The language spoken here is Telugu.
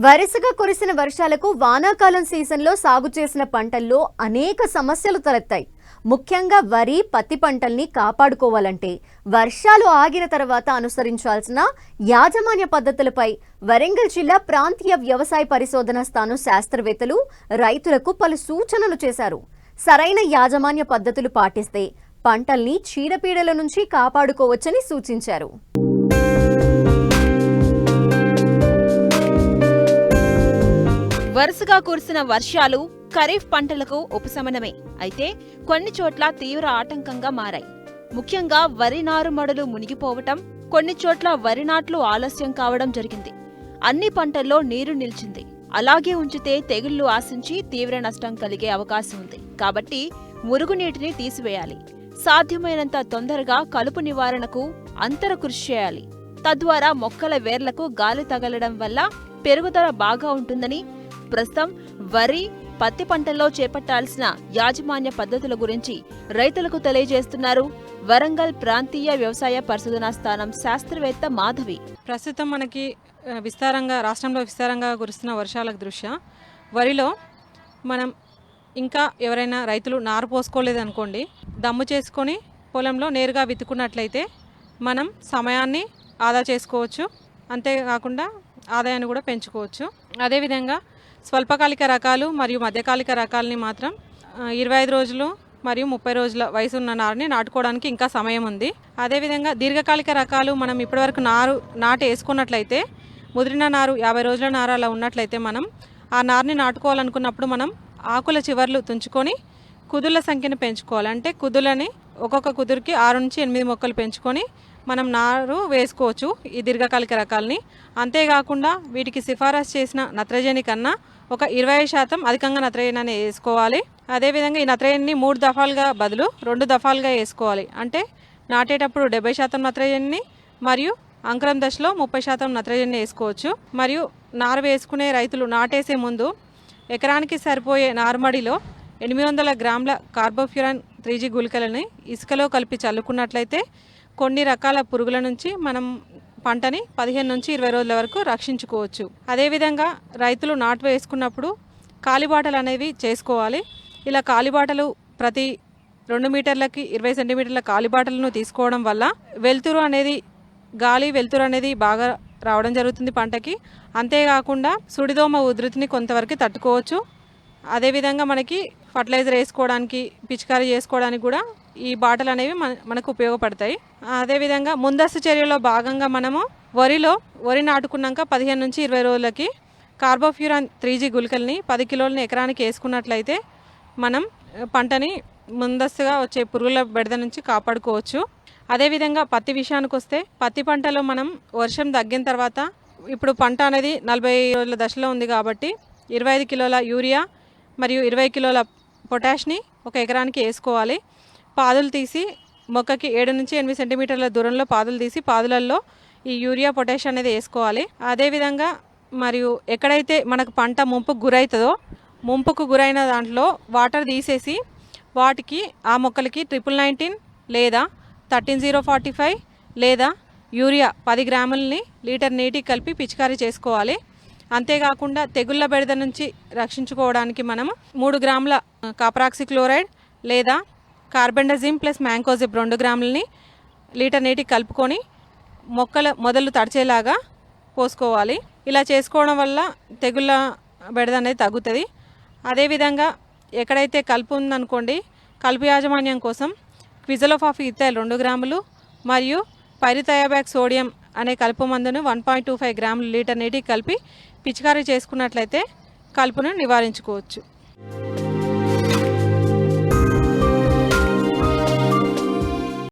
వరుసగా కురిసిన వర్షాలకు వానాకాలం సీజన్లో సాగు చేసిన పంటల్లో అనేక సమస్యలు తలెత్తాయి. ముఖ్యంగా వరి, పత్తి పంటల్ని కాపాడుకోవాలంటే వర్షాలు ఆగిన తర్వాత అనుసరించాల్సిన యాజమాన్య పద్ధతులపై వరంగల్ జిల్లా ప్రాంతీయ వ్యవసాయ పరిశోధన స్థానం శాస్త్రవేత్తలు రైతులకు పలు సూచనలు చేశారు. సరైన యాజమాన్య పద్ధతులు పాటిస్తే పంటల్ని చీడపీడల నుంచి కాపాడుకోవచ్చని సూచించారు. వరుసగా కురిసిన వర్షాలు ఖరీఫ్ పంటలకు ఉపశమనమే. అయితే కొన్ని చోట్ల తీవ్ర ఆటంకంగా మారాయి. ముఖ్యంగా వరి నారుమడులు మునిగిపోవటం, కొన్ని చోట్ల వరి నాట్లు ఆలస్యం కావడం జరిగింది. అన్ని పంటల్లో నీరు నిలిచింది. అలాగే ఉంచితే తెగుళ్లు ఆశించి తీవ్ర నష్టం కలిగే అవకాశం ఉంది. కాబట్టి మురుగునీటిని తీసివేయాలి. సాధ్యమైనంత తొందరగా కలుపు నివారణకు అంతర కృషి చేయాలి. తద్వారా మొక్కల వేర్లకు గాలి తగలడం వల్ల పెరుగుదల బాగా ఉంటుందని, ప్రస్తుతం వరి, పత్తి పంటల్లో చేపట్టాల్సిన యాజమాన్య పద్ధతుల గురించి రైతులకు తెలియజేస్తున్నారు వరంగల్ ప్రాంతీయ వ్యవసాయ పరిశోధనా స్థానం శాస్త్రవేత్త మాధవి. ప్రస్తుతం మనకి రాష్ట్రంలో విస్తారంగా కురుస్తున్న వర్షాల దృష్ట్యా వరిలో మనం ఇంకా ఎవరైనా రైతులు నారు పోసుకోలేదు అనుకోండి, దమ్ము చేసుకొని పొలంలో నేరుగా విత్తుకున్నట్లయితే మనం సమయాన్ని ఆదా చేసుకోవచ్చు. అంతేకాకుండా ఆదాయాన్ని కూడా పెంచుకోవచ్చు. అదేవిధంగా స్వల్పకాలిక రకాలు మరియు మధ్యకాలిక రకాలని మాత్రం 25 రోజులు మరియు 30 రోజుల వయసు ఉన్న నారుని నాటుకోవడానికి ఇంకా సమయం ఉంది. అదేవిధంగా దీర్ఘకాలిక రకాలు మనం ఇప్పటివరకు నాటు వేసుకున్నట్లయితే, ముదిరిన నారు 50 రోజుల నారు అలా ఉన్నట్లయితే మనం ఆ నారుని నాటుకోవాలనుకున్నప్పుడు మనం ఆకుల చివర్లు తుంచుకొని కుదుళ్ళ సంఖ్యను పెంచుకోవాలి. అంటే కుదులని ఒక్కొక్క కుదురుకి 6 నుంచి 8 మొక్కలు పెంచుకొని మనం నారు వేసుకోవచ్చు ఈ దీర్ఘకాలిక రకాలని. అంతేకాకుండా వీటికి సిఫారసు చేసిన నత్రజని కన్నా ఒక 20% అధికంగా నత్రజని వేసుకోవాలి. అదేవిధంగా ఈ నత్రజనిని 3 దఫాలుగా బదులు 2 దఫాలుగా వేసుకోవాలి. అంటే నాటేటప్పుడు 70% నత్రజనిని మరియు అంకురం దశలో 30% నత్రజని వేసుకోవచ్చు. మరియు నారు వేసుకునే రైతులు నాటేసే ముందు ఎకరానికి సరిపోయే నారుమడిలో 800 గ్రాముల కార్బోఫ్యూరాన్ 3G గుళికలని ఇసుకలో కలిపి చల్లుకున్నట్లయితే కొన్ని రకాల పురుగుల నుంచి మనం పంటని 15 నుంచి 20 రోజుల వరకు రక్షించుకోవచ్చు. అదేవిధంగా రైతులు నాటు వేసుకున్నప్పుడు కాలిబాటలు అనేవి చేసుకోవాలి. ఇలా కాలిబాటలు ప్రతి 2 మీటర్లకి 20 సెంటీమీటర్ల కాలిబాటలను తీసుకోవడం వల్ల గాలి వెలుతురు అనేది బాగా రావడం జరుగుతుంది పంటకి. అంతేకాకుండా సుడిదోమ ఉధృతిని కొంతవరకు తట్టుకోవచ్చు. అదేవిధంగా మనకి ఫర్టిలైజర్ వేసుకోవడానికి, పిచికారీ చేసుకోవడానికి కూడా ఈ బాటలు అనేవి మనకు ఉపయోగపడతాయి. అదేవిధంగా ముందస్తు చర్యలో భాగంగా మనము వరి నాటుకున్నాక 15 నుంచి 20 రోజులకి కార్బోఫ్యూరాన్ 3G గుళికల్ని 10 కిలోలని ఎకరానికి వేసుకున్నట్లయితే మనం పంటని ముందస్తుగా వచ్చే పురుగుల బెడద నుంచి కాపాడుకోవచ్చు. అదేవిధంగా పత్తి విషయానికి వస్తే, పత్తి పంటలో మనం వర్షం తగ్గిన తర్వాత ఇప్పుడు పంట అనేది 40 రోజుల దశలో ఉంది కాబట్టి 25 కిలోల యూరియా మరియు 20 కిలోల పొటాష్ని ఒక ఎకరానికి వేసుకోవాలి. పాదులు తీసి మొక్కకి 7 నుంచి 8 సెంటీమీటర్ల దూరంలో పాదులు తీసి పాదులలో ఈ యూరియా, పొటాష్ అనేది వేసుకోవాలి. అదేవిధంగా మరియు ఎక్కడైతే మనకు పంట ముంపుకు గురైన దాంట్లో వాటర్ తీసేసి వాటికి ఆ మొక్కలకి 1919 లేదా 13045 లేదా యూరియా 10 గ్రాములని లీటర్ నీటికి కలిపి పిచికారీ చేసుకోవాలి. అంతేకాకుండా తెగుళ్ళ బెడద నుంచి రక్షించుకోవడానికి మనము 3 గ్రాముల కాపరాక్సిక్లోరైడ్ లేదా కార్బెండజిమ్ ప్లస్ మ్యాంకోజిబ్ 2 గ్రాములని లీటర్ నీటికి కలుపుకొని మొక్కల మొదలు తడిచేలాగా పోసుకోవాలి. ఇలా చేసుకోవడం వల్ల తెగుళ్ళ బెడద అనేది తగ్గుతుంది. అదేవిధంగా ఎక్కడైతే కలుపు ఉందనుకోండి, కలుపు యాజమాన్యం కోసం క్విజలోఫాఫ్ ఇథైల్ 2 గ్రాములు మరియు పైరిథయాబ్యాక్ సోడియం అనే కలుపు మందును 1.25 గ్రాములు లీటర్ నీటికి కలిపి పిచికారీ చేసుకున్నట్లయితే కలుపును నివారించుకోవచ్చు.